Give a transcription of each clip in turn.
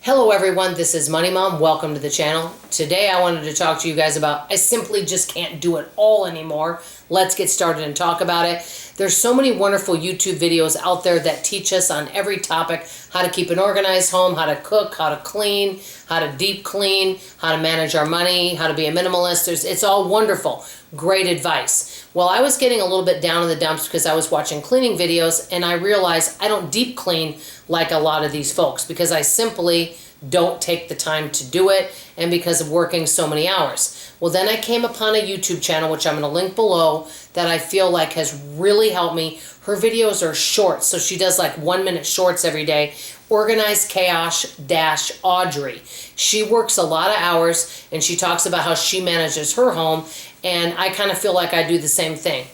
Hello everyone, this is Money Mom. Welcome to the channel. Today I wanted to talk to you guys about I simply just can't do it all anymore. Let's get started and talk about it. There's so many wonderful YouTube videos out there that teach us on every topic, how to keep an organized home, how to cook, how to clean, how to deep clean, how to manage our money, how to be a minimalist. It's all wonderful. Great advice. Well, I was getting a little bit down in the dumps because I was watching cleaning videos and I realized I don't deep clean like a lot of these folks because I simply don't take the time to do it and because of working so many hours. Well, then I came upon a YouTube channel, which I'm going to link below, that I feel like has really helped me. Her videos are short, so she does like 1-minute shorts every day. Organized Chaos Audrey. She works a lot of hours and she talks about how she manages her home, and I kind of feel like I do the same thing.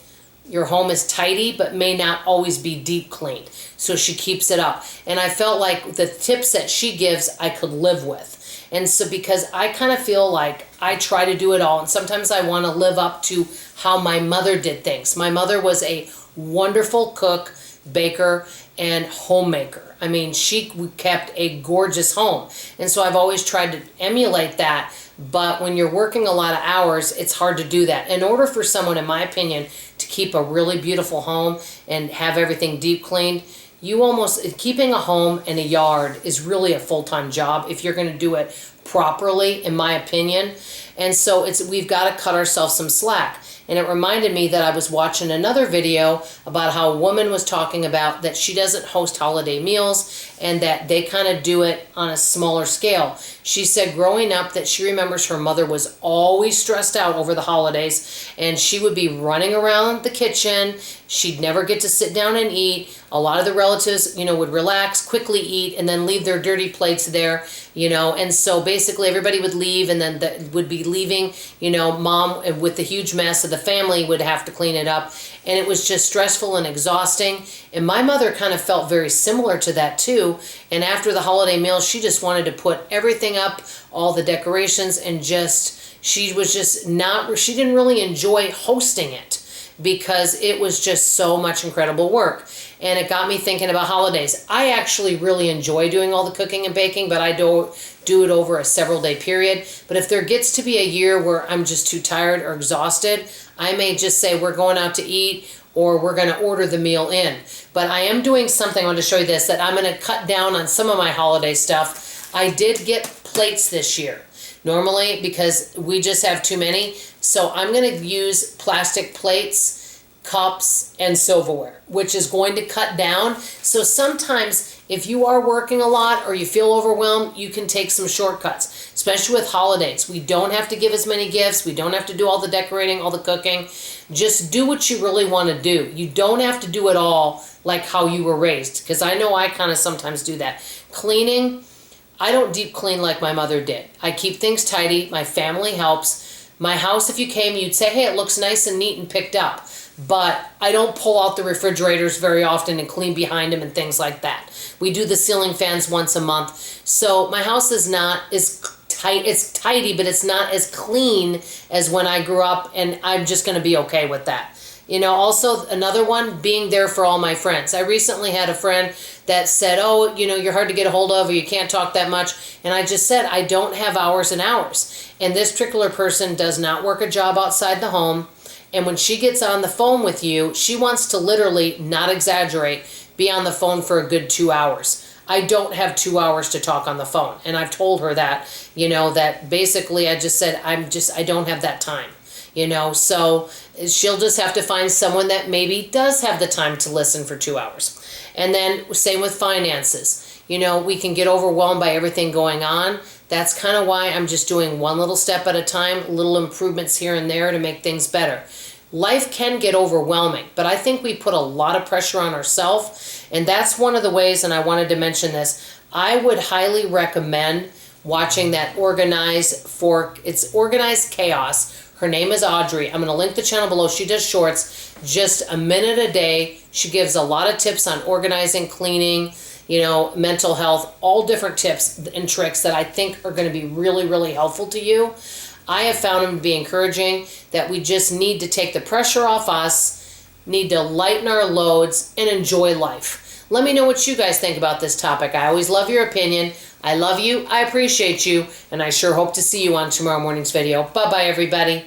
Your home is tidy but may not always be deep cleaned, so she keeps it up. And I felt like the tips that she gives I could live with. And so because I kind of feel like I try to do it all, and sometimes I want to live up to how my mother did things. My mother was a wonderful cook, baker, and homemaker. I mean, she kept a gorgeous home. And so I've always tried to emulate that. But when you're working a lot of hours, it's hard to do that. In order for someone, in my opinion, to keep a really beautiful home and have everything deep cleaned, keeping a home and a yard is really a full-time job if you're going to do it properly, in my opinion. And so we've got to cut ourselves some slack. And it reminded me that I was watching another video about how a woman was talking about that she doesn't host holiday meals and that they kind of do it on a smaller scale. She said growing up that she remembers her mother was always stressed out over the holidays and she would be running around the kitchen. She'd never get to sit down and eat. A lot of the relatives, would relax, quickly eat, and then leave their dirty plates there, and so basically everybody would leave and then would be leaving, mom with the huge mess of the family would have to clean it up. And it was just stressful and exhausting. And my mother kind of felt very similar to that too. And after the holiday meal, she just wanted to put everything up, all the decorations, and she didn't really enjoy hosting it because it was just so much incredible work. And it got me thinking about holidays. I actually really enjoy doing all the cooking and baking, but I don't do it over a several-day period. But if there gets to be a year where I'm just too tired or exhausted, I may just say we're going out to eat or we're going to order the meal in. But I am doing something, I want to show you this, that I'm going to cut down on some of my holiday stuff. I did get plates this year. Normally, because we just have too many, so I'm going to use plastic plates, cups, and silverware, which is going to cut down. So sometimes if you are working a lot or you feel overwhelmed, you can take some shortcuts, especially with holidays. We don't have to give as many gifts. We don't have to do all the decorating, all the cooking. Just do what you really want to do. You don't have to do it all like how you were raised, because I know I kind of sometimes do that. Cleaning, I don't deep clean like my mother did. I keep things tidy. My family helps. My house, if you came, you'd say, hey, it looks nice and neat and picked up. But I don't pull out the refrigerators very often and clean behind them and things like that. We do the ceiling fans once a month. So my house is not as tight. It's tidy, but it's not as clean as when I grew up, and I'm just going to be okay with that. Also another one, being there for all my friends. I recently had a friend that said, oh, you're hard to get a hold of or you can't talk that much. And I just said, I don't have hours and hours. And this particular person does not work a job outside the home. And when she gets on the phone with you, she wants to literally, not exaggerate, be on the phone for a good 2 hours. I don't have 2 hours to talk on the phone. And I've told her that, that basically I just said, I don't have that time. So she'll just have to find someone that maybe does have the time to listen for 2 hours. And then same with finances. We can get overwhelmed by everything going on. That's kind of why I'm just doing one little step at a time, little improvements here and there to make things better. Life can get overwhelming, but I think we put a lot of pressure on ourselves. And that's one of the ways, and I wanted to mention this, I would highly recommend watching that it's Organized Chaos. Her name is Audrey. I'm going to link the channel below. She does shorts, just a minute a day. She gives a lot of tips on organizing, cleaning, mental health, all different tips and tricks that I think are going to be really, really helpful to you. I have found them to be encouraging, that we just need to take the pressure off us, need to lighten our loads, and enjoy life. Let me know what you guys think about this topic. I always love your opinion. I love you, I appreciate you, and I sure hope to see you on tomorrow morning's video. Bye-bye, everybody.